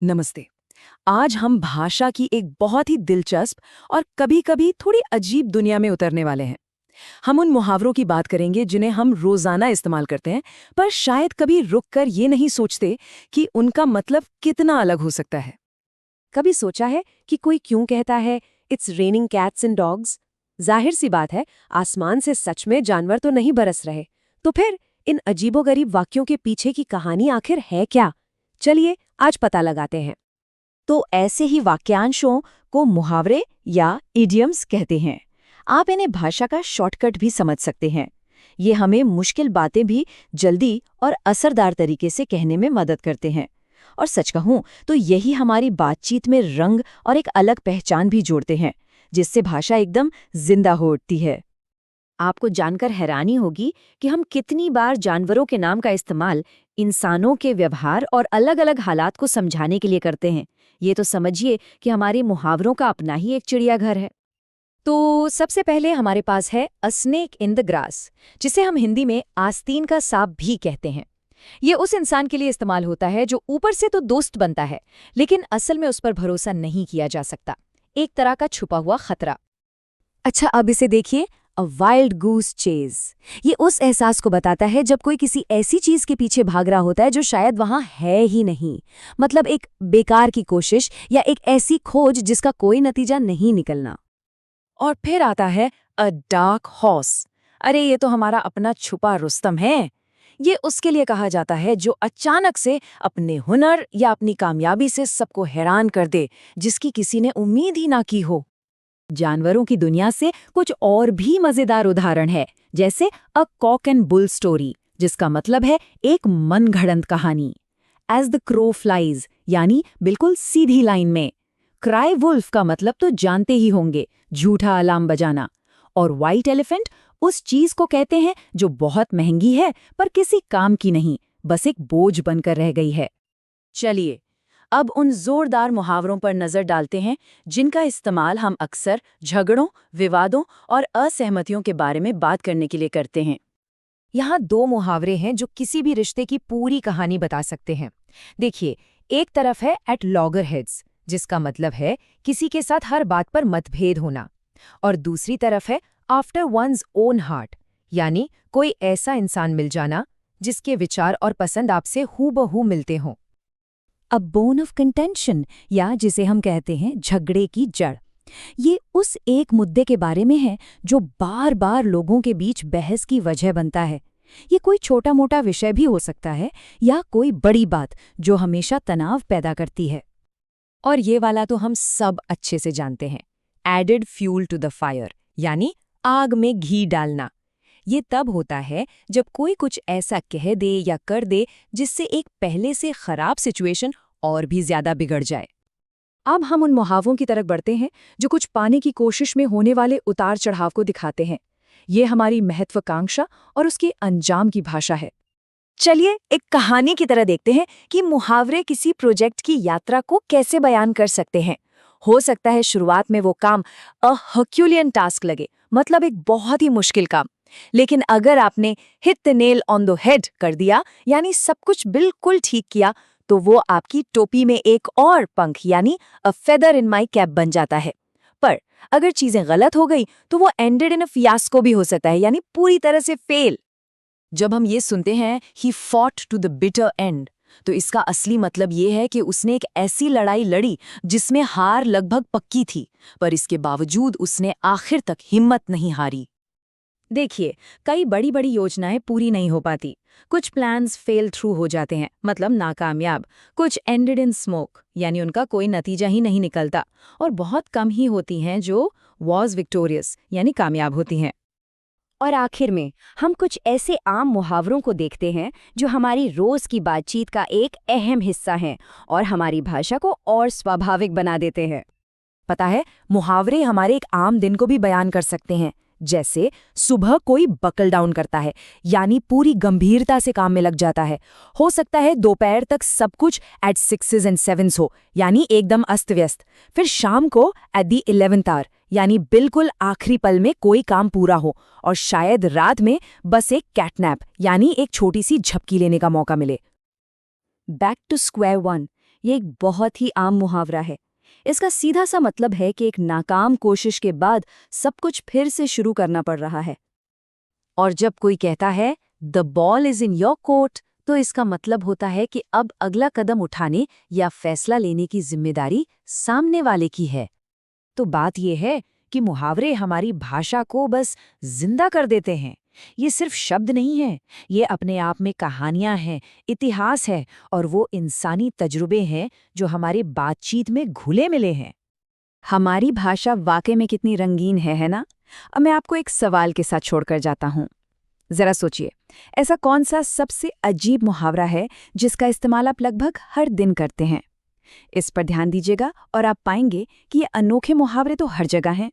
नमस्ते। आज हम भाषा की एक बहुत ही दिलचस्प और कभी-कभी थोड़ी अजीब दुनिया में उतरने वाले हैं। हम उन मुहावरों की बात करेंगे जिन्हें हम रोजाना इस्तेमाल करते हैं, पर शायद कभी रुककर ये नहीं सोचते कि उनका मतलब कितना अलग हो सकता है। कभी सोचा है कि कोई क्यों कहता है it's raining cats and dogs? जाहिर सी बात है, आसमान से सच में जानवर तो नहीं बरस रहे। तो फिर इन अजीबोगरीब वाक्यों के पीछे की कहानी आखिर है क्या? चलिए आज पता लगाते हैं। तो ऐसे ही वाक्यांशों को मुहावरे या इडियम्स कहते हैं। आप इन्हें भाषा का शॉर्टकट भी समझ सकते हैं। ये हमें मुश्किल बातें भी जल्दी और असरदार तरीके से कहने में मदद करते हैं। और सच कहूं तो यही हमारी बातचीत में रंग और एक अलग पहचान भी जोड़ते हैं, जिससे भाषा एकदम जिंदा हो उठती है। आपको जानकर हैरानी होगी कि हम कितनी बार जानवरों के नाम का इस्तेमाल इंसानों के व्यवहार और अलग-अलग हालात को समझाने के लिए करते हैं। ये तो समझिए कि हमारे मुहावरों का अपना ही एक चिड़ियाघर है। तो सबसे पहले हमारे पास है अ स्नेक इन द ग्रास, जिसे हम हिंदी में आस्तीन का सांप भी कहते हैं। ये उस इंसान के लिए इस्तेमाल होता है जो ऊपर से तो दोस्त बनता है, लेकिन असल में उस पर भरोसा नहीं किया जा सकता। एक तरह का छुपा हुआ खतरा। अच्छा, अब इसे देखिए, अ वाइल्ड गूस चेज। ये उस एहसास को बताता है जब कोई किसी ऐसी चीज के पीछे भाग रहा होता है जो शायद वहां है ही नहीं। मतलब एक बेकार की कोशिश या एक ऐसी खोज जिसका कोई नतीजा नहीं निकलना। और फिर आता है अ डार्क हॉर्स। अरे ये तो हमारा अपना छुपा रुस्तम है। ये उसके लिए कहा जाता है जो अचानक से अपने हुनर या अपनी कामयाबी से सबको हैरान कर दे, जिसकी किसी ने उम्मीद ही ना की हो। जानवरों की दुनिया से कुछ और भी मजेदार उदाहरण है, जैसे a cock and bull story, जिसका मतलब है एक मनगढ़ंत कहानी। एज द क्रो फ्लाइज, यानी बिल्कुल सीधी लाइन में। क्राई वुल्फ का मतलब तो जानते ही होंगे, झूठा अलार्म बजाना। और व्हाइट एलिफेंट उस चीज को कहते हैं जो बहुत महंगी है पर किसी काम की नहीं, बस एक बोझ बनकर रह गई है। चलिए, अब उन जोरदार मुहावरों पर नजर डालते हैं जिनका इस्तेमाल हम अक्सर झगड़ों, विवादों और असहमतियों के बारे में बात करने के लिए करते हैं। यहाँ दो मुहावरे हैं जो किसी भी रिश्ते की पूरी कहानी बता सकते हैं। देखिए, एक तरफ है एट लॉगरहेड्स, जिसका मतलब है किसी के साथ हर बात पर मतभेद होना। और दूसरी तरफ है आफ्टर वन्स ओन हार्ट, यानी कोई ऐसा इंसान मिल जाना जिसके विचार और पसंद आपसे हूबहू मिलते हों। अ बोन ऑफ कंटेंशन, या जिसे हम कहते हैं झगड़े की जड़, ये उस एक मुद्दे के बारे में है जो बार बार लोगों के बीच बहस की वजह बनता है। ये कोई छोटा मोटा विषय भी हो सकता है या कोई बड़ी बात जो हमेशा तनाव पैदा करती है। और ये वाला तो हम सब अच्छे से जानते हैं, added fuel to the fire, यानी आग में घी डालना। ये तब होता है जब कोई कुछ ऐसा कह दे या कर दे जिससे एक पहले से खराब सिचुएशन और भी ज्यादा बिगड़ जाए। अब हम उन मुहावरों की तरफ बढ़ते हैं जो कुछ पाने की कोशिश में होने वाले उतार चढ़ाव को दिखाते हैं। ये हमारी महत्वाकांक्षा और उसके अंजाम की भाषा है। चलिए एक कहानी की तरह देखते हैं कि मुहावरे किसी प्रोजेक्ट की यात्रा को कैसे बयान कर सकते हैं। हो सकता है शुरुआत में वो काम अ हर्क्यूलियन टास्क लगे, मतलब एक बहुत ही मुश्किल काम। लेकिन अगर आपने hit the nail on the head कर दिया, यानी सब कुछ बिल्कुल ठीक किया, तो वो आपकी टोपी में एक और पंख, यानी a feather in my cap बन जाता है। पर अगर चीजें गलत हो गई तो वो एंडेड इन अ फियास्को भी हो सकता है, यानी पूरी तरह से फेल। जब हम ये सुनते हैं ही fought to the bitter end, तो इसका असली मतलब ये है कि उसने एक ऐसी लड़ाई लड़ी जिसमें हार लगभग पक्की थी, पर इसके बावजूद उसने आखिर तक हिम्मत नहीं हारी। देखिए, कई बड़ी बड़ी योजनाएं पूरी नहीं हो पाती। कुछ प्लान्स फेल थ्रू हो जाते हैं, मतलब नाकामयाब। कुछ एंडेड इन स्मोक, यानी उनका कोई नतीजा ही नहीं निकलता। और बहुत कम ही होती हैं जो वॉज विक्टोरियस, यानी कामयाब होती हैं। और आखिर में हम कुछ ऐसे आम मुहावरों को देखते हैं जो हमारी रोज की बातचीत का एक अहम हिस्सा हैं और हमारी भाषा को और स्वाभाविक बना देते हैं। पता है, मुहावरे हमारे एक आम दिन को भी बयान कर सकते हैं। जैसे सुबह कोई बकल डाउन करता है, यानी पूरी गंभीरता से काम में लग जाता है। हो सकता है दोपहर तक सब कुछ एट सिक्सेस एंड सेवन्स हो, यानी एकदम अस्त व्यस्त। फिर शाम को एट दी 11th आवर, यानी बिल्कुल आखिरी पल में कोई काम पूरा हो। और शायद रात में बस एक कैटनैप, यानी एक छोटी सी झपकी लेने का मौका मिले। बैक टू स्क्वायर वन, ये एक बहुत ही आम मुहावरा है। इसका सीधा सा मतलब है कि एक नाकाम कोशिश के बाद सब कुछ फिर से शुरू करना पड़ रहा है। और जब कोई कहता है the ball is in your court, तो इसका मतलब होता है कि अब अगला कदम उठाने या फैसला लेने की जिम्मेदारी सामने वाले की है। तो बात यह है कि मुहावरे हमारी भाषा को बस जिंदा कर देते हैं। ये सिर्फ शब्द नहीं है, ये अपने आप में कहानियां हैं, इतिहास है और वो इंसानी तजुर्बे हैं जो हमारे बातचीत में घुले मिले हैं। हमारी भाषा वाकई में कितनी रंगीन है ना? अब मैं आपको एक सवाल के साथ छोड़कर जाता हूँ। जरा सोचिए, ऐसा कौन सा सबसे अजीब मुहावरा है जिसका इस्तेमाल आप लगभग हर दिन करते हैं? इस पर ध्यान दीजिएगा और आप पाएंगे कि ये अनोखे मुहावरे तो हर जगह हैं,